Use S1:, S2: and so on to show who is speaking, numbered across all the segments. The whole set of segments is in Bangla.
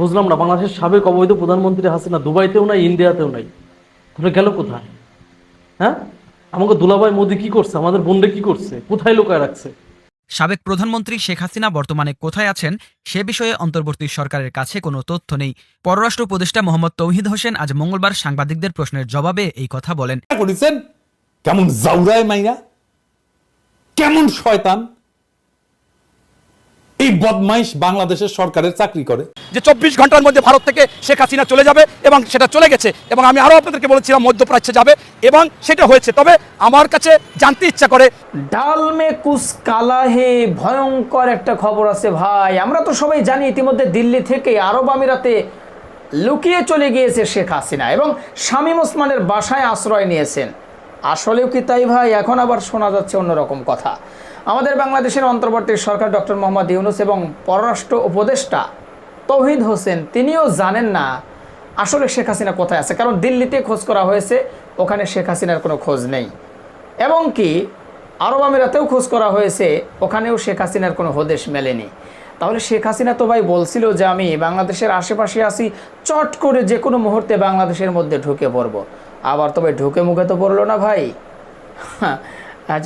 S1: বুঝলাম না, বাংলাদেশের সাবেক অবৈধ প্রধানমন্ত্রী হাসিনা দুবাইতেও নাই, ইন্ডিয়াতেও নাই, তাহলে গেল কোথায়? হ্যাঁ, আমাকে দুলাভাই মোদি কি করছে, আমাদের বোনরে কি করছে, কোথায় লুকায় রাখছে?
S2: সাবেক প্রধানমন্ত্রী শেখ হাসিনা বর্তমানে কোথায় আছেন সে বিষয়ে অন্তর্বর্তী সরকারের কাছে কোনো তথ্য নেই। পররাষ্ট্র উপদেষ্টা মোহাম্মদ তৌহিদ হোসেন আজ মঙ্গলবার সাংবাদিকদের প্রশ্নের জবাবে এই কথা বলেন।
S3: করেছেন কেমন জাউরায় মাইরা, কেমন শয়তান এই বদমাইশ বাংলাদেশের সরকারের চাকরি করে
S4: যে 24 ঘন্টার মধ্যে ভারত থেকে শেখ হাসিনা চলে যাবে এবং সেটা চলে গেছে, এবং আমি আরো আপনাদেরকে বলেছিলাম মধ্যপ্রাচ্যে যাবে এবং সেটা হয়েছে। তবে আমার কাছে জানতে ইচ্ছা করে,
S5: ডাল মে কুছ কালা হে, ভয়ঙ্কর একটা খবর আছে ভাই। আমরা তো সবাই জানি ইতিমধ্যে দিল্লি থেকে আরব আমিরাতে লুকিয়ে চলে গিয়েছে শেখ হাসিনা এবং শামীম ওসমানের বাসায় আশ্রয় নিয়েছেন। আসলেও কি তাই ভাই? এখন আবার শোনা যাচ্ছে অন্যরকম কথা। আমাদের বাংলাদেশের অন্তর্বর্তী সরকার ডক্টর মোহাম্মদ ইউনূস এবং পররাষ্ট্র উপদেষ্টা তৌহিদ হোসেন তিনিও জানেন না আসলে শেখ হাসিনা কোথায় আছে, কারণ দিল্লিতে খোঁজ করা হয়েছে, ওখানে শেখ হাসিনার কোনো খোঁজ নেই। এবং কি আরব আমিরাতেও খোঁজ করা হয়েছে, ওখানেও শেখ হাসিনার কোনো হদিশ মেলেনি। তাহলে শেখ হাসিনা তো ভাই বলছিল যে আমি বাংলাদেশের আশেপাশে আছি, চট করে যে কোনো মুহূর্তে বাংলাদেশের মধ্যে ঢুকে পড়ব। আবার তবে ঢুকে মুখে তো পড়লো না ভাই।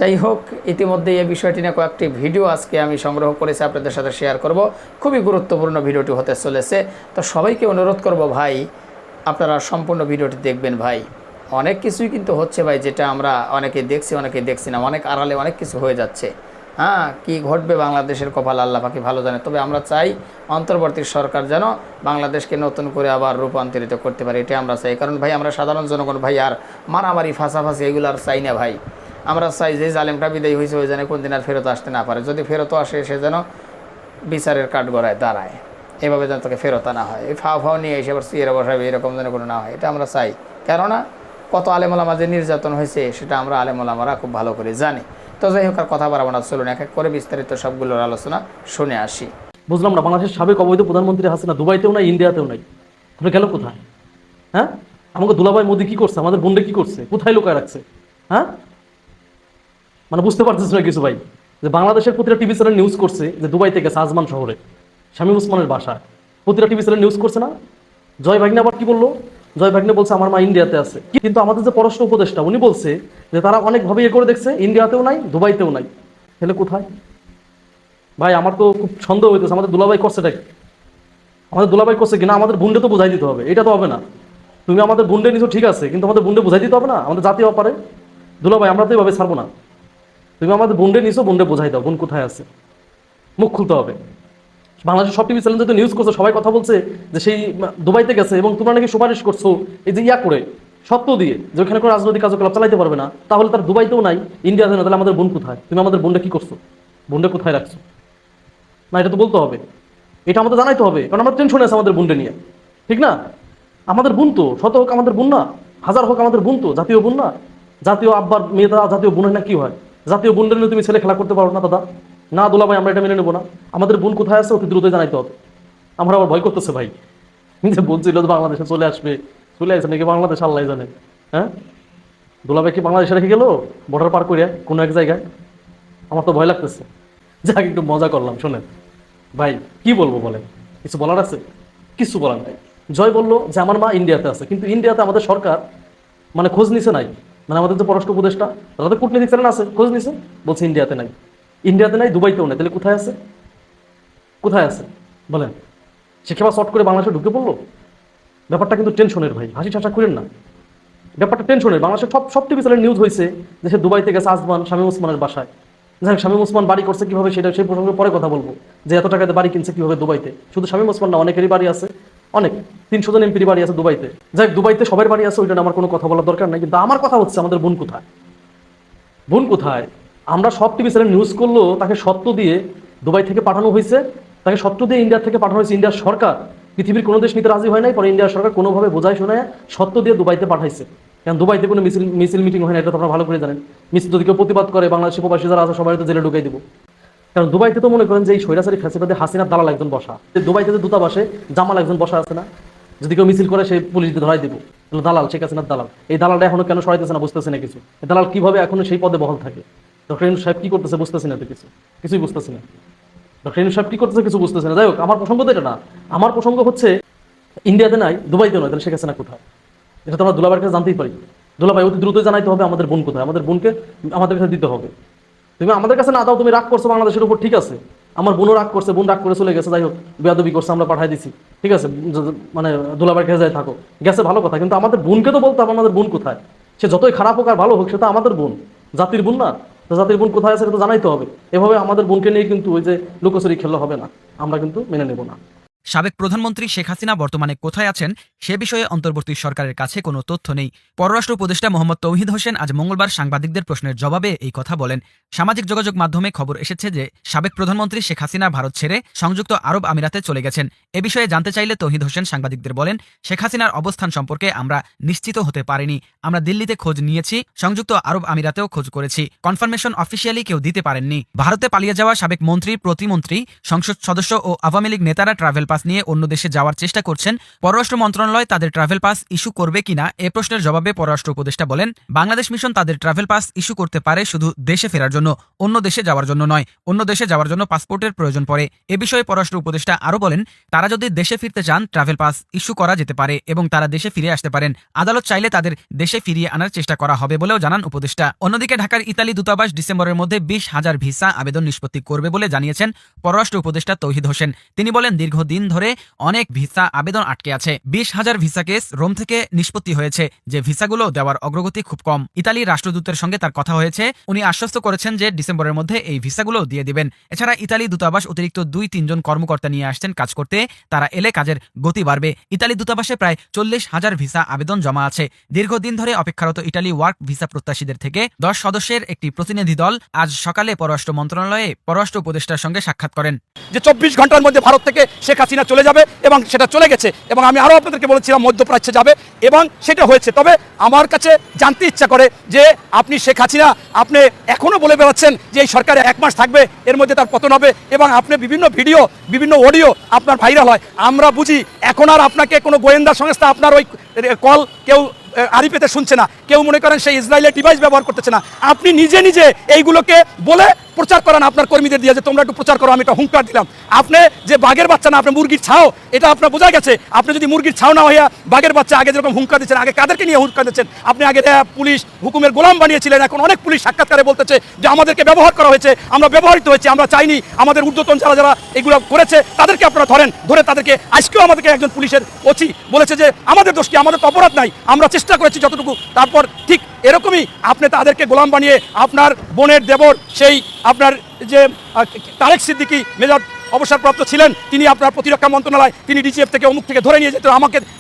S5: যাই হোক, ইতিমধ্যে এই বিষয়টি নিয়ে কয়েকটি ভিডিও আজকে আমি সংগ্রহ করেছি, আপনাদের সাথে শেয়ার করব। খুবই গুরুত্বপূর্ণ ভিডিওটি হতে চলেছে, তো সবাইকে অনুরোধ করব ভাই আপনারা সম্পূর্ণ ভিডিওটি দেখবেন ভাই। অনেক কিছুই কিন্তু হচ্ছে ভাই, যেটা আমরা অনেকে দেখছি অনেকে দেখছি না, অনেক আড়ালে অনেক কিছু হয়ে যাচ্ছে। হ্যাঁ, কি ঘটবে বাংলাদেশের কপাল আল্লাহ পাকি ভালো জানে। তবে আমরা চাই অন্তর্বর্তী সরকার যেন বাংলাদেশকে নতুন করে আবার রূপান্তরিত করতে পারে, এটাই আমরা চাই। কারণ ভাই আমরা সাধারণ জনগণ ভাই আর মারামারি ফাঁসাফাঁসি এগুলো আর চাই না ভাই। আমরা চাই যে জালেমটা বিদায়ী হয়েছে ওই যেন কোনদিন আর ফেরত আসতে না পারে, যদি ফেরতও আসে সে যেন বিচারের কাঠগড়ায় দাঁড়ায়, এভাবে যেন তাকে ফেরত আনা হয়। এই ফাও নিয়ে এসে আবার সিয়েরা বসাবে এরকম যেন কোনো না হয়, এটা আমরা চাই। কেননা কত আলেমোলামা যে নির্যাতন হয়েছে সেটা আমরা আলেমোলামারা খুব ভালো করে জানি। তো যাই হোক, আর কথা বাড়াবো না, চলুন এক এক করে বিস্তারিত সবগুলোর আলোচনা শুনে আসি।
S1: বুঝলাম না, বাংলাদেশের সাবেক অবৈধ প্রধানমন্ত্রী হাসিনা দুবাইতেও নাই, ইন্ডিয়াতেও নাই, তাহলে গেল কোথায়? হ্যাঁ, আমাকে দুলাভাই মোদি কি করছে, আমাদের বোনরে কি করছে, কোথায় লুকায় রাখছে? হ্যাঁ, মানে বুঝতে পারতেছি না কিছু ভাই, যে বাংলাদেশের প্রতিটা টিভি চ্যানেল নিউজ করছে যে দুবাই থেকে সাজমান শহরে শামীম ওসমানের বাসায়, প্রতিটা টিভি চ্যানেল নিউজ করছে না? জয় ভাগ্নে আবার কি বললো? জয় ভাগ্নে বলছে আমার মা ইন্ডিয়াতে আছে, কিন্তু আমাদের যে পররাষ্ট্র উপদেষ্টা উনি বলছে যে তারা অনেকভাবে করে দেখছে, ইন্ডিয়াতেও নাই, দুবাইতেও নাই, তাহলে কোথায়? ভাই আমার তো খুব সন্দেহ হইতেছে আমাদের দুলাভাই করছেটা কি? আমাদের দুলাভাই করছে কিনা আমাদের বুন্ডে তো বোঝাই দিতে হবে, এটা তো হবে না। তুমি আমাদের বুন্ডে নিছো ঠিক আছে, কিন্তু আমাদের বুন্ডে বোঝাই দিতে হবে না, আমাদের জাতীয় অপারে। দুলাভাই আমরা তো এভাবে ছাড়বো না, তুমি আমাদের বুন্ডে নিছো, বুন্ডে বোঝাই দাও বোন কোথায় আছে, মুখ খুলতে হবে। বাংলাদেশের সব টিভি চ্যানেল যেহেতু নিউজ করছে, সবাই কথা বলছে যে সেই দুবাইতে গেছে, এবং তোমরা নাকি সুপারিশ করছো এই যে ইয়া করে সত্য দিয়ে যে ওখানে কোনো রাজনৈতিক কার্যকলাপ চালাইতে পারবে না, তাহলে তার দুবাইতেও নাই, ইন্ডিয়াতে না, তাহলে আমাদের বোন কোথায়? তুমি আমাদের বোনটা কি করছো, বোনটা কোথায় রাখছো? না, এটা তো বলতে হবে, এটা আমাদের জানাইতে হবে, কারণ আমরা টেনশনে আছে আমাদের বোনটা নিয়ে, ঠিক না? আমাদের বোন তো, শত হোক আমাদের বোন না, হাজার হোক আমাদের বোন তো, জাতীয় বোন না? জাতীয় আব্বার মেয়েটা জাতীয় বোনের না কি হয়? জাতীয় বোনদের নিয়ে তুমি ছেলে খেলা করতে পারো না দাদা? না দুলাভাই, আমরা এটা মেনে নেবো না। আমাদের বোন কোথায় আছে অতি দ্রুত জানাইতে হবে। আমরা আবার ভয় করতেছে ভাই, যে বলছিল বাংলাদেশে চলে আসবে, চলে আসে নাকি বাংলাদেশ আল্লাহ জানে। হ্যাঁ, দুলাভাই কি বাংলাদেশে রেখে গেল বর্ডার পার করে কোনো এক জায়গায়? আমার তো ভয় লাগতেছে। যাক, একটু মজা করলাম। শোনেন ভাই, কি বলবো বলেন, কিছু বলার আছে? কিছু বলার নাই। জয় বললো যে আমার মা ইন্ডিয়াতে আছে, কিন্তু ইন্ডিয়াতে আমাদের সরকার মানে খোঁজ নিছে নাই, মানে আমাদের যে পররাষ্ট্র উপদেষ্টা তাদের কূটনীতিক চ্যানেল আছে, খোঁজ নিছে, বলছে ইন্ডিয়াতে নাই, ইন্ডিয়াতে নাই, দুবাইতেও নাই, তাহলে কোথায় আছে? কোথায় আছে বলেন? সে খেবা শর্ট করে বাংলাদেশে ঢুকে পড়লো। ব্যাপারটা কিন্তু টেনশনের ভাই, হাসি ঠাসা করেন না, ব্যাপারটা টেনশনের। বাংলাদেশের সব টিভি চ্যানেল নিউজ হয়েছে যে সে দুবাই থেকে সাজমান শামীম ওসমানের বাসায়। যাই হোক, শামীম ওসমান বাড়ি করছে কিভাবে সেটা সেই প্রসঙ্গে পরে কথা বলবো, যে এত টাকাতে বাড়ি কিনছে কিভাবে দুবাইতে। শুধু শামীম ওসমান না, অনেকেরই বাড়ি আছে, অনেক 300 জন এমপির বাড়ি আছে দুবাইতে। যাই হোক, দুবাইতে সবার বাড়ি আছে, ওইটা আমার কোনো কথা বলার দরকার নাই। কিন্তু আমার কথা হচ্ছে আমাদের বোন কোথায়? বোন কোথায়? আমরা সব টিভি চ্যানেল নিউজ করলো তাকে সত্য দিয়ে দুবাই থেকে পাঠানো হয়েছে, তাকে সত্য দিয়ে ইন্ডিয়া থেকে পাঠানো হয়েছে। ইন্ডিয়ার সরকার পৃথিবীর কোনো দেশ নিতে রাজি হয় নাই, পরে ইন্ডিয়ার সরকার কোনোভাবে বোঝায় শোনায় সত্য দিয়ে দুবাইতে পাঠাইছে। কারণ দুবাইতে কোনো মিছিল মিটিং হয় না, এটা তো আপনারা ভালো করে জানেন। মিছিল যদি কেউ প্রতিবাদ করে, বাংলাদেশি প্রবাসী যারা আছে সবাই তো জেলে ঢুকাই দিব। কারণ দুবাইতে তো মনে করেন যে এই স্বৈরাচারী ফ্যাসিবাদে হাসিনার দালাল একজন বসা, দুবাইতে যে দূতাবাসে জামাল একজন বসা আছে না, যদি কেউ মিছিল করে সে পুলিশ দিয়ে ধরাই দেবো, দালাল, শেখ হাসিনার দালাল। এই দালালটা এখনো কেন সরাইতেছে না বুঝতেছে না কিছু। এই দালাল কিভাবে এখনো সেই পদে বহাল থাকে? ডক্টর ইউনূস সাহেব কি করতেছে বুঝতেছি না তো, কিছুই বুঝতেছি না। ডক্টর ইউনূস সাহেব কি করতেছে কিছু বুঝতেছে না। যাই হোক, আমার প্রসঙ্গ তো এটা না। আমার প্রসঙ্গ হচ্ছে ইন্ডিয়াতে নাই, দুবাইতে নয়, তাহলে শেখ হাসিনা কোথায়? এটা তো আমরা দুলাভাইয়ের কাছে জানতেই পারি। দুলাভাই অতি দ্রুত জানাইতে হবে আমাদের বোন কোথায়, আমাদের বোনকে আমাদের কাছে দিতে হবে। তুমি আমাদের কাছে না দাও, তুমি রাগ করছো বাংলাদেশের উপর, ঠিক আছে, আমার বোনও রাগ করছে, বোন রাগ করে চলে গেছে, যাই হোক বেয়াদবি করছে, আমরা পাঠাই দিছি, ঠিক আছে, মানে দুলাভাইয়ের কাছে যাই থাকো, গেছে ভালো কথা, কিন্তু আমাদের বোনকে তো বলতে হবে আমাদের বোন কোথায়। সে যতই খারাপ হোক আর ভালো হোক, সে তো আমাদের বোন, জাতির বোন না? তো জাতির বোন কোথায় আছে সেটা তো জানাইতে হবে। এভাবে আমাদের বোনকে নিয়ে কিন্তু ওই যে লুকোচুরি খেললে হবে না, আমরা কিন্তু মেনে নেব না।
S2: সাবেক প্রধানমন্ত্রী শেখ হাসিনা বর্তমানে কোথায় আছেন সে বিষয়ে অন্তর্বর্তী সরকারের কাছে কোনো তথ্য নেই। পররাষ্ট্র উপদেষ্টা মোহাম্মদ তৌহিদ হোসেন আজ মঙ্গলবার সাংবাদিকদের প্রশ্নের জবাবে এই কথা বলেন। সামাজিক যোগাযোগ মাধ্যমে খবর এসেছে যে সাবেক প্রধানমন্ত্রী শেখ হাসিনা ভারত ছেড়ে সংযুক্ত আরব আমিরাতে চলে গেছেন। এ বিষয়ে জানতে চাইলে তৌহিদ হোসেন সাংবাদিকদের বলেন, শেখ হাসিনার অবস্থান সম্পর্কে আমরা নিশ্চিত হতে পারিনি। আমরা দিল্লিতে খোঁজ নিয়েছি, সংযুক্ত আরব আমিরাতেও খোঁজ করেছি, কনফার্মেশন অফিসিয়ালি কেউ দিতে পারেননি। ভারতে পালিয়ে যাওয়া সাবেক মন্ত্রী, প্রতিমন্ত্রী, সংসদ সদস্য ও আওয়ামী লীগ নেতারা ট্রাভেল পাস নিয়ে অন্য দেশে যাওয়ার চেষ্টা করছেন। পররাষ্ট্র মন্ত্রণালয় তাদের ট্রাভেল পাস ইস্যু করবে কিনা এ প্রশ্নের জবাবে পররাষ্ট্র উপদেষ্টা বলেন, বাংলাদেশ মিশন তাদের ট্রাভেল পাস ইস্যু করতে পারে শুধু দেশে ফেরার জন্য, অন্য দেশে যাওয়ার জন্য নয়। অন্য দেশে যাওয়ার জন্য পাসপোর্টের প্রয়োজন পড়ে। এ বিষয়ে পররাষ্ট্র উপদেষ্টা আরও বলেন, তারা যদি দেশে ফিরতে চান ট্রাভেল পাস ইস্যু করা যেতে পারে এবং তারা দেশে ফিরে আসতে পারেন। আদালত চাইলে তাদের দেশে ফিরিয়ে আনার চেষ্টা করা হবে বলেও জানান উপদেষ্টা। অন্যদিকে ঢাকার ইতালি দূতাবাস ডিসেম্বরের মধ্যে 20,000 ভিসা আবেদন নিষ্পত্তি করবে বলে জানিয়েছেন পররাষ্ট্র উপদেষ্টা তৌহিদ হোসেন। তিনি বলেন, দীর্ঘদিন ধরে অনেক ভিসা আবেদন আটকে আছে। 20,000 ভিসা কেস রোম থেকে নিষ্পত্তি হয়েছে, যে ভিসাগুলো দেওয়ার অগ্রগতি খুব কম। ইতালির রাষ্ট্রদূতের সঙ্গে তার কথা হয়েছে, উনি আশ্বস্ত করেছেন যে ডিসেম্বরের মধ্যে এই ভিসাগুলো দিয়ে দিবেন। এছাড়া ইতালি দূতাবাস অতিরিক্ত 2-3 জন কর্মকর্তা নিয়ে আসছেন কাজ করতে, তারা এলে কাজের গতি বাড়বে। ইতালি দূতাবাসে প্রায় 40,000 ভিসা আবেদন জমা আছে। দীর্ঘদিন ধরে অপেক্ষারত ইতালি ওয়ার্ক ভিসা প্রত্যাশীদের থেকে 10 সদস্যের একটি প্রতিনিধি দল আজ সকালে পররাষ্ট্র মন্ত্রণালয়ে পররাষ্ট্র উপদেষ্টার সঙ্গে সাক্ষাৎ করেন।
S4: যে 24 ঘন্টার মধ্যে ভারত থেকে শেখ হাসিনা চলে যাবে এবং সেটা চলে গেছে, এবং আমি আরও আপনাদেরকে বলেছিলাম মধ্যপ্রাচ্যে যাবে, এবং সেটা হয়েছে। তবে আমার কাছে জানতে ইচ্ছা করে যে আপনি শেখ হাসিনা, আপনি এখনও বলে বেড়াচ্ছেন যে এই সরকারে 1 মাস থাকবে, এর মধ্যে তার পতন হবে, এবং আপনি বিভিন্ন ভিডিও, বিভিন্ন অডিও আপনার ভাইরাল হয়। আমরা বুঝি এখন আর আপনাকে কোনো গোয়েন্দা সংস্থা আপনার ওই কল কেউ আরিফেতে শুনছে না, কেউ মনে করেন সেই ইসরায়েলের ডিভাইস ব্যবহার করতেছে না। আপনি নিজে নিজে এইগুলোকে বলে প্রচার করান আপনার কর্মীদের দিয়ে, যে তোমরা একটু প্রচার করো, আমি একটা হুঙ্কার দিলাম। আপনি যে বাঘের বাচ্চা না, আপনি মুরগির ছাও, এটা আপনার বোঝা গেছে। আপনি যদি মুরগির ছাও না হইয়া বাঘের বাচ্চা, আগে যেরকম হুঙ্কার দিচ্ছেন, আগে কাদেরকে নিয়ে হুঙ্কার দিচ্ছেন? আপনি আগে পুলিশ হুকুমের গোলাম বানিয়েছিলেন, এখন অনেক পুলিশ সাক্ষাৎকারে বলতেছে যে আমাদেরকে ব্যবহার করা হয়েছে, আমরা ব্যবহৃত হয়েছি, আমরা চাইনি। আমাদের ঊর্ধ্বতন যারা যারা এগুলো করেছে তাদেরকে আপনারা ধরেন, ধরে তাদেরকে আজকেও আমাদেরকে একজন পুলিশের ওসি বলেছে যে আমাদের দোষ কি, আমাদের তো অপরাধ নাই, আমরা চেষ্টা করেছি যতটুকু। তারপর ঠিক এরকমই আপনি তাদেরকে গোলাম বানিয়ে আপনার বোনের দেবর, সেই আপনার যে তারেক সিদ্দিকী মেজর অবসরপ্রাপ্ত ছিলেন, তিনি আপনার প্রতিরক্ষা মন্ত্রণালয়, তিনি ডিজিএফ থেকে অমুক থেকে ধরে নিয়ে যেত,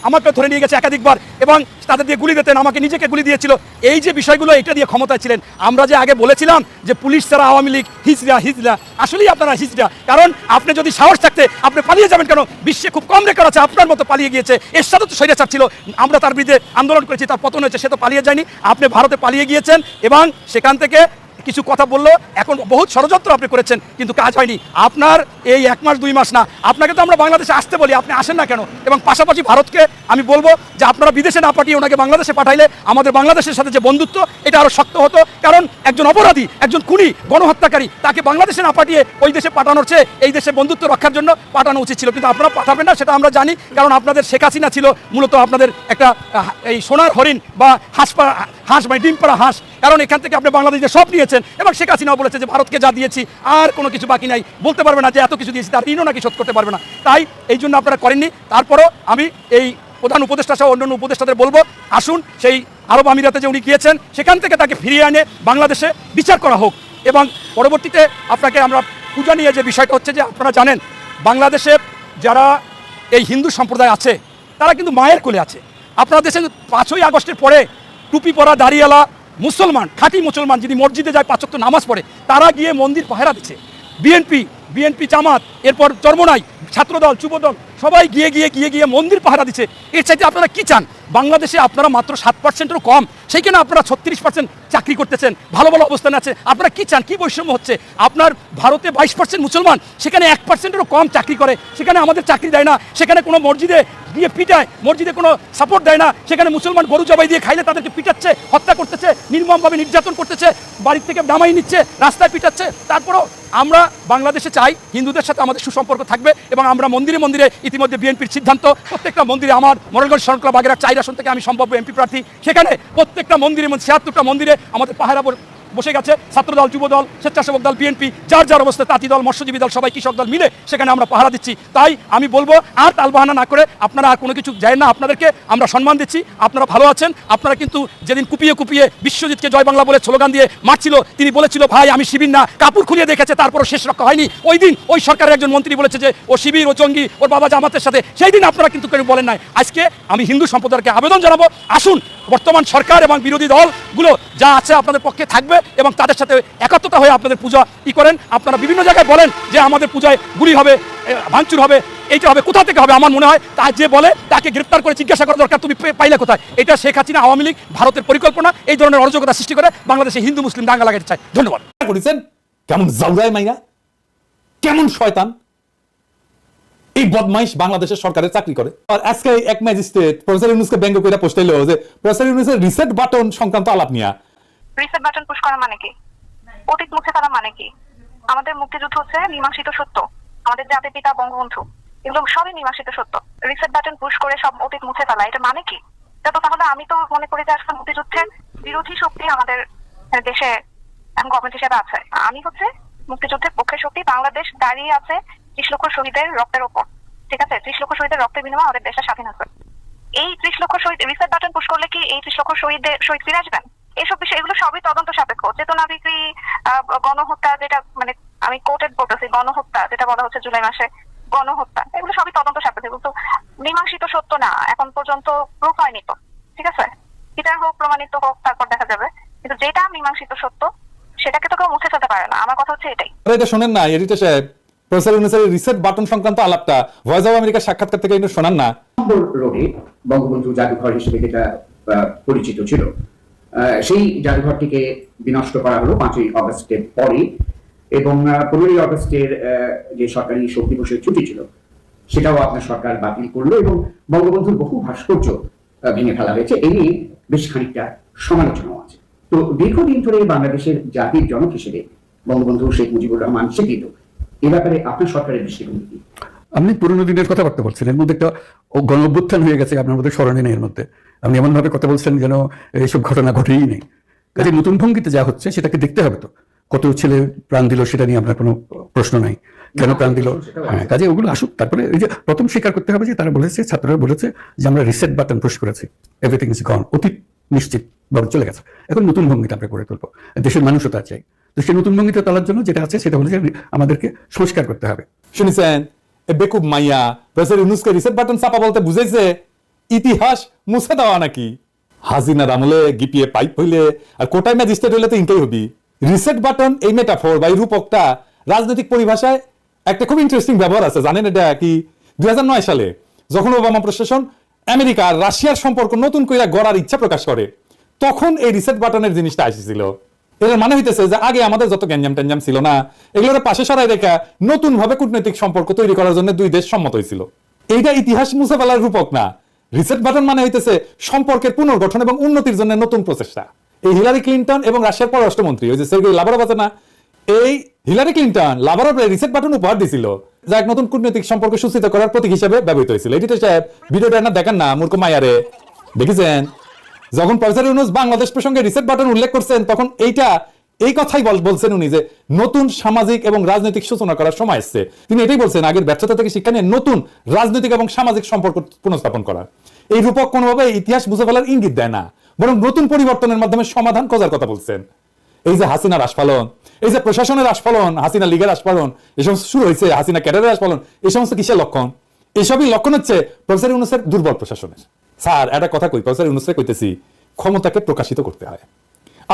S4: আমাকে ধরে নিয়ে গেছে একাধিকবার, এবং তাদের দিয়ে গুলি দিতেন, আমাকে নিজেকে গুলি দিয়েছিল। এই যে বিষয়গুলো, এটা দিয়ে ক্ষমতায় ছিলেন। আমরা যে আগে বলেছিলাম যে পুলিশ ছাড়া আওয়ামী লীগ হিজড়া, আসলেই আপনারা হিজড়া। কারণ আপনি যদি সাহস থাকতে আপনি পালিয়ে যাবেন কেন? বিশ্বে খুব কম রেকর্ড আছে আপনার মতো পালিয়ে গিয়েছে। এর সাথে তো স্বৈরাচার ছিল, আমরা তার বিরুদ্ধে আন্দোলন করেছি, তার পতন হয়েছে, সে তো পালিয়ে যায়নি। আপনি ভারতে পালিয়ে গিয়েছেন এবং সেখান থেকে কিছু কথা বললো, এখন বহুত ষড়যন্ত্র আপনি করেছেন, কিন্তু কাজ হয়নি। আপনার এই 1 মাস 2 মাস না, আপনাকে তো আমরা বাংলাদেশে আসতে বলি, আপনি আসেন না কেন? এবং পাশাপাশি ভারতকে আমি বলবো যে আপনারা বিদেশে না পাঠিয়ে ওনাকে বাংলাদেশে পাঠাইলে আমাদের বাংলাদেশের সাথে যে বন্ধুত্ব, এটা আরও শক্ত হতো। কারণ একজন অপরাধী, একজন খুনি, গণহত্যাকারী, তাকে বাংলাদেশে না পাঠিয়ে ওই দেশে পাঠানোর চেয়ে এই দেশে বন্ধুত্ব রক্ষার জন্য পাঠানো উচিত ছিল। কিন্তু আপনারা পাঠাবেন না, সেটা আমরা জানি। কারণ আপনাদের শেখ হাসিনা ছিল মূলত আপনাদের একটা এই সোনার হরিণ বা হাঁস, মানে ডিম পাড়া হাঁস। কারণ এখান থেকে আপনি বাংলাদেশে সব নিয়েছেন, এবং শেখ হাসিনাও বলেছে যে ভারতকে যা দিয়েছি আর কোনো কিছু বাকি নাই, বলতে পারবে না যে এত কিছু দিয়েছি, তার ঋণও নাকি শোধ করতে পারবে না। তাই এই জন্য আপনারা করেননি। তারপরও আমি এই প্রধান উপদেষ্টা সহ অন্যান্য উপদেষ্টাদের বলবো, আসুন সেই আরব আমিরাতে যে উনি গিয়েছেন সেখান থেকে তাকে ফিরিয়ে এনে বাংলাদেশে বিচার করা হোক। এবং পরবর্তীতে আপনাকে আমরা পূজা নিয়ে যে বিষয়টা হচ্ছে, যে আপনারা জানেন বাংলাদেশে যারা এই হিন্দু সম্প্রদায় আছে তারা কিন্তু মায়ের কোলে আছে। আপনারা দেশে 5ই আগস্টের পরে টুপি পরা দাড়িওয়ালা মুসলমান, খাঁটি মুসলমান, যদি মসজিদে যায় 5 ওয়াক্ত নামাজ পড়ে, তারা গিয়ে মন্দির পাহারা দিচ্ছে। বিএনপি জামাত, এরপর চরমোনাই, ছাত্রদল, যুবদল, সবাই গিয়ে মন্দির পাহারা দিচ্ছে। এর চাইতে আপনারা কি চান? বাংলাদেশে আপনারা মাত্র 7%-এরও কম, সেইখানে আপনারা 36% চাকরি করতেছেন, ভালো ভালো অবস্থানে আছে। আপনারা কি চান? কি বৈষম্য হচ্ছে? আপনার ভারতে 22% মুসলমান, সেখানে 1%-এরও কম চাকরি করে, সেখানে আমাদের চাকরি দেয় না, সেখানে কোনো মসজিদে গিয়ে পিটায়, মসজিদে কোনো সাপোর্ট দেয় না, সেখানে মুসলমান গরু জবাই দিয়ে খাইলে তাদেরকে পিটাচ্ছে, হত্যা করতেছে, নির্মমভাবে নির্যাতন করতেছে, বাড়ির থেকে নামাই নিচ্ছে, রাস্তায় পিটাচ্ছে। তারপরও আমরা বাংলাদেশে চাই চাই হিন্দুদের সাথে আমাদের সুসম্পর্ক থাকবে এবং আমরা মন্দিরে মন্দিরে ইতিমধ্যে বিএনপির সিদ্ধান্ত প্রত্যেকটা মন্দিরে আমার মোড়লগঞ্জ শরণখোলা বাগেরহাট 4 আসন থেকে আমি সম্ভাব্য এমপি প্রার্থী সেখানে প্রত্যেকটা মন্দিরে 76টা মন্দিরে আমাদের পাহারা বসে গেছে ছাত্রদল যুবদল স্বেচ্ছাসেবক দল বিএনপি যার যার অবস্থা তাঁতি দল মৎস্যজীবী দল সবাই কৃষক দল মিলে সেখানে আমরা পাহারা দিচ্ছি তাই আমি বলবো আর তালবাহানা না করে আপনারা আর কোনো কিছু যায় না আপনাদেরকে আমরা সম্মান দিচ্ছি আপনারা ভালো আছেন আপনারা কিন্তু যেদিন কুপিয়ে কুপিয়ে বিশ্বজিৎকে জয় বাংলা বলে স্লোগান দিয়ে মারছিল তিনি বলেছিল ভাই আমি শিবির না কাপড় খুলিয়ে দেখেছে তারপরও শেষ রক্ষা হয়নি ওই দিন ওই সরকারের একজন মন্ত্রী বলেছে যে ও শিবির ও জঙ্গি ওর বাবা জামাতের সাথে সেই দিন আপনারা কিন্তু কেউ বলেন নাই আজকে আমি হিন্দু সম্প্রদায়কে আবেদন জানাবো আসুন বর্তমান সরকার এবং বিরোধী দলগুলো যা আছে আপনাদের পক্ষে থাকবে এবং তাদের সাথে একাত্মতা হয়ে আপনাদের পূজা করেন আপনারা বিভিন্ন জায়গায় বলেন যে আমাদের পূজায় গুলি হবে ভাঙচুর হবে এইটা হবে কোথা থেকে হবে আমার মনে হয় তা যে বলে তাকে গ্রেফতার করে জিজ্ঞাসা করা দরকার তুমি পাইলে কোথায় এটা শেখ হাসিনা আওয়ামী লীগ ভারতের পরিকল্পনা এই ধরনের অরাজকতা সৃষ্টি করে বাংলাদেশে হিন্দু মুসলিম দাঙ্গা লাগাতে চায় ধন্যবাদ
S3: করেছেন কেমন জাউরায় মাইয়া কেমন শয়তান এই বদমাইশ বাংলাদেশের সরকারের চাকরি করে আর আজকে এক ম্যাজিস্ট্রেট প্রফেসর ইউনূসকে ব্যঙ্গ করে পোস্ট হইলো যে প্রফেসর ইউনূসের রিসেট বাটন সংক্রান্ত আলাপ নিয়া
S6: রিসেট বাটন পুশ করা মানে কি অতীত মুছে ফেলা মানে কি আমাদের মুক্তিযুদ্ধ হচ্ছে মীমাংসিত সত্য আমাদের জাতির পিতা বঙ্গবন্ধু এগুলো সবই মীমাংসিত সত্য রিসেট বাটন পুশ করে সব অতীত মুছে ফেলা এটা মানে কি এটা তো তাহলে আমি তো মনে করি যে আজকে মুক্তিযুদ্ধের বিরোধী শক্তি আমাদের দেশে গভর্নমেন্ট হিসেবে আছে আমি হচ্ছে মুক্তিযুদ্ধের পক্ষে শক্তি বাংলাদেশ দাঁড়িয়ে আছে 30 লক্ষ শহীদের রক্তের উপর ঠিক আছে 30 লক্ষ শহীদের রক্তের বিনিময়ে আমাদের দেশটা স্বাধীন হয়েছে এই 30 লক্ষ শহীদ রিসেট বাটন পুশ করলে কি এই 30 লক্ষ শহীদ ফিরে আসবেন এইসব বিষয় এগুলো সবই তদন্ত সাপেক্ষ চেতনা বিক্রি গণহত্যা যেটা মানে আমি কোর্টেড বলতেছি গণহত্যা যেটা বলা হচ্ছে জুলাই মাসে গণহত্যা এগুলো সবই তদন্ত সাপেক্ষ কিন্তু মীমাংসিত সত্য না এখন পর্যন্ত প্রুফ হয়নি তো ঠিক আছে বিচার হোক প্রমাণিত হোক তারপর দেখা যাবে কিন্তু যেটা মীমাংসিত সত্য সেটাকে তো কেউ মুছে ফেলতে পারে না আমার কথা হচ্ছে এটাই
S3: এটা শোনেন না এডিটর সাহেব প্রফেসর ইউনূসের রিসেট বাটন সংক্রান্ত আলাপটা ভয়েস অফ আমেরিকার সাক্ষাৎকার থেকে কিন্তু শোনান না
S7: রোডে বঙ্গবন্ধু জাদুঘর হিসেবে যেটা পরিচিত ছিল সেই জাদুঘরটিকে বিনষ্ট করা হলো 5ই অগস্টের পরে এবং 15ই অগস্টের যে সরকারি শোক দিবসের ছুটি ছিল সেটাও আপনার সরকার বাতিল করলো এবং বঙ্গবন্ধুর বহু ভাস্কর্য ভেঙে ফেলা হয়েছে এই নিয়ে বেশ খানিকটা সমালোচনাও আছে তো দীর্ঘদিন ধরে বাংলাদেশের জাতির জনক হিসেবে বঙ্গবন্ধু শেখ মুজিবুর রহমান স্বীকৃত এ ব্যাপারে আপনার সরকারের দৃষ্টিভঙ্গি কি
S8: আপনি পুরোনো দিনের কথাবার্তা বলছেন এর মধ্যে একটা গণ অভ্যুত্থান হয়ে গেছে আপনার মধ্যে স্মরণে নেই এর মধ্যে আপনি এমন ভাবে কথা বলছেন যেন এইসব ঘটনা ঘটেই নেই কাজে নতুন ভঙ্গিতে যা হচ্ছে সেটাকে দেখতে হবে তো কত ছেলে প্রাণ দিল সেটা নিয়ে আপনার কোনো প্রশ্ন নাই কেন প্রাণ দিল হ্যাঁ কাজে ওগুলো আসুক তারপরে এই যে প্রথম স্বীকার করতে হবে যে তারা বলেছে ছাত্ররা বলেছে যে আমরা রিসেট বাটন পুশ করেছি এভরিথিং ইজ গন অতীত নিশ্চিত ভাবে চলে গেছে এখন নতুন ভঙ্গিটা আমরা করে তুলবো দেশের মানুষও তা চাই তো সেই নতুন ভঙ্গিতে তোলার জন্য যেটা আছে সেটা হলো যে আমাদেরকে সংস্কার করতে হবে
S3: শুনেছেন এ বেকুব মাইয়া প্রফেসর ইউনূসকে রিসেট বাটন চাপা বলতে বুঝাইছে ইতিহাস মুছে দেওয়া নাকি হাসিনার আমলে গিপিয়ে পাইপ হইলে আর কোটায় ম্যাজিস্ট্রেট হইলে তো ইনকেই হবি রিসেট বাটন এই মেটাফোর বা এই রূপকটা রাজনৈতিক পরিভাষায় একটা খুব ইন্টারেস্টিং ব্যবহার আছে জানেন এটা কি 2009 সালে যখন ওবামা প্রশাসন আমেরিকা আর রাশিয়ার সম্পর্ক নতুন করে গড়ার ইচ্ছা প্রকাশ করে তখন এই রিসেট বাটনের জিনিসটা আসছিল এর মানে হইতেছে যে আগে আমাদের যত গ্যাঞ্জাম ট্যাঞ্জাম ছিল না এগুলোর পাশে সরাই রেখা নতুন ভাবে কূটনৈতিক সম্পর্ক তৈরি করার জন্য দুই দেশ সম্মত হয়েছিল এইটা ইতিহাস মুছে ফেলার রূপক না রিসেট বাটন মানে হইতেছে সম্পর্কের পুনর্গঠন এবং উন্নতির জন্য নতুন প্রচেষ্টা এই হিলারি ক্লিনটন এবং রাশিয়ার পররাষ্ট্রমন্ত্রী ওই যে সের্গেই লাভারভ আছে না এই হিলারি ক্লিনটন লাভারভের রিসেট বাটন উপহার দিছিল যা এক নতুন কূটনৈতিক সম্পর্ক সূচিত করার প্রতীক হিসেবে ব্যবহৃত হয়েছিল এডিটর সাহেব ভিডিওটা না দেখেন না মূর্খ মায়ারে দেখেছেন যখন প্রফেসর ইউনূস বাংলাদেশ প্রসঙ্গে রিসেট বাটন উল্লেখ করছেন তখন এই কথাই বলছেন উনি যে নতুন সামাজিক এবং রাজনৈতিক সূচনা করার সময় এসছে তিনি এটাই বলছেন আগের ব্যর্থতা থেকে শিক্ষা নিয়ে নতুন রাজনৈতিক এবং সামাজিক সম্পর্ক পুনঃস্থাপন করা এই রূপক কোনোভাবে ইতিহাস বুঝে ফেলার ইঙ্গিত দেয় না বরং নতুন পরিবর্তনের মাধ্যমে সমাধান খোঁজার কথা বলছেন এই যে হাসিনার আস্ফালন এই যে প্রশাসনের আস্ফালন হাসিনা লীগের আস্ফালন এই সমস্ত শুরু হয়েছে হাসিনা ক্যাডারের আস্ফালন এই সমস্ত কিসের লক্ষণ এইসবই লক্ষণ হচ্ছে প্রফেসর ইউনূসের দুর্বল প্রশাসনের স্যার একটা কথা কই প্রফেসর ইউনূসকে কইতেছি ক্ষমতাকে প্রকাশিত করতে হয়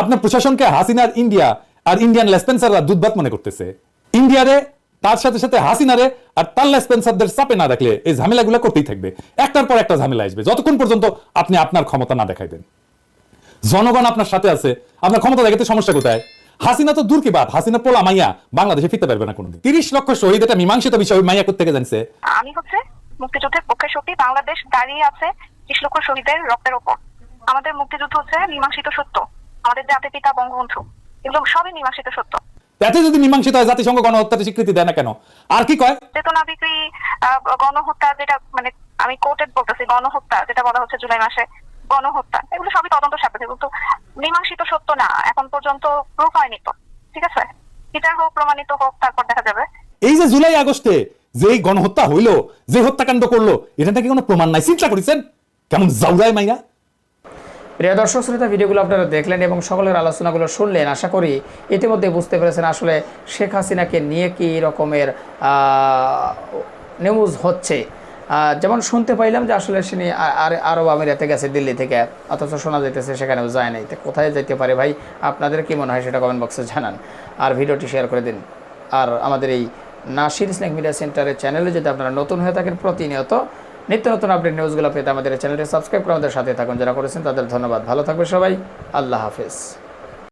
S3: আপনার প্রশাসনকে হাসিনার ইন্ডিয়া আর ইন্ডিয়ান লেসপেন্সাররা দুধভাত মনে করতেছে ইন্ডিয়ারে তার সাথে সাথে হাসিনারে আর তার লেসপেন্সারদের চাপে না রাখলে এই ঝামেলাগুলো করতেই থাকবে একটার পর একটা ঝামেলা আসবে যতক্ষণ পর্যন্ত আপনি আপনার ক্ষমতা না দেখাইবেন জনগণ আপনার সাথে আছে আপনার ক্ষমতা দেখাতে সমস্যা কোথায় হাসিনা তো দূর কি বাদ হাসিনা পোলা মাইয়া বাংলাদেশে ফিরতে পারবে না কোনোদিন 30 লক্ষ শহীদ এটা মীমাংসিত বিষয় মাইয়া করতে জানছে
S6: আমি হচ্ছে মুক্তিযুদ্ধের পক্ষে শক্তি বাংলাদেশ দাঁড়িয়ে আছে 30 লক্ষ শহীদের রক্তের উপর আমাদের মুক্তিযুদ্ধ হচ্ছে মীমাংসিত সত্য আমাদের জাতির পিতা বঙ্গবন্ধু এগুলো সবই মীমাংসিত সত্য
S3: তাতে যদি মীমাংসিত হয় জাতিসংঘ গণহত্যার স্বীকৃতি দেয় না কেন? আর কি কয়?
S6: চেতনা বিক্রি, গণহত্যা, যেটা মানে আমি কোর্টেড বলতেছি, গণহত্যা যেটা বলা হচ্ছে জুলাই মাসে, গণহত্যা, এগুলো সবই তদন্ত সাপেক্ষে, কিন্তু মীমাংসিত সত্য না, এখন পর্যন্ত প্রুফ হয়নি তো। ঠিক আছে, বিচার হোক, প্রমাণিত হোক, তারপর দেখা যাবে।
S3: এই যে জুলাই আগস্টে যেই গণহত্যা হইলো, যে হত্যাকাণ্ড করলো, এটা নাকি কোনো প্রমাণ নাই। চিন্তা করেছেন কেমন জাউরায় মাইয়া?
S5: প্রিয় দর্শক শ্রোতা, ভিডিওগুলো আপনারা দেখলেন এবং সকলের আলোচনাগুলো শুনলেন। আশা করি ইতিমধ্যে বুঝতে পেরেছেন আসলে শেখ হাসিনাকে নিয়ে কি রকমের নিউজ হচ্ছে। যেমন শুনতে পাইলাম যে আসলে সে আরব আমিরাতে গেছে দিল্লি থেকে, অথচ শোনা যাইতেছে সেখানেও যায় নাই। তো কোথায় যেতে পারে ভাই? আপনাদের কি মনে হয় সেটা কমেন্ট বক্সে জানান, আর ভিডিওটি শেয়ার করে দিন। আর আমাদের এই নাসির স্ন্যাক মিডিয়া সেন্টারের চ্যানেলে যদি আপনারা নতুন হয়ে থাকেন, প্রতিনিয়ত নিত্য নতুন আপডেট নিউজগুলো পেতে আমাদের চ্যানেলটি সাবস্ক্রাইব করে আমাদের সাথে থাকুন। যারা করেছেন তাদের ধন্যবাদ। ভালো থাকবে সবাই, আল্লাহ হাফেজ।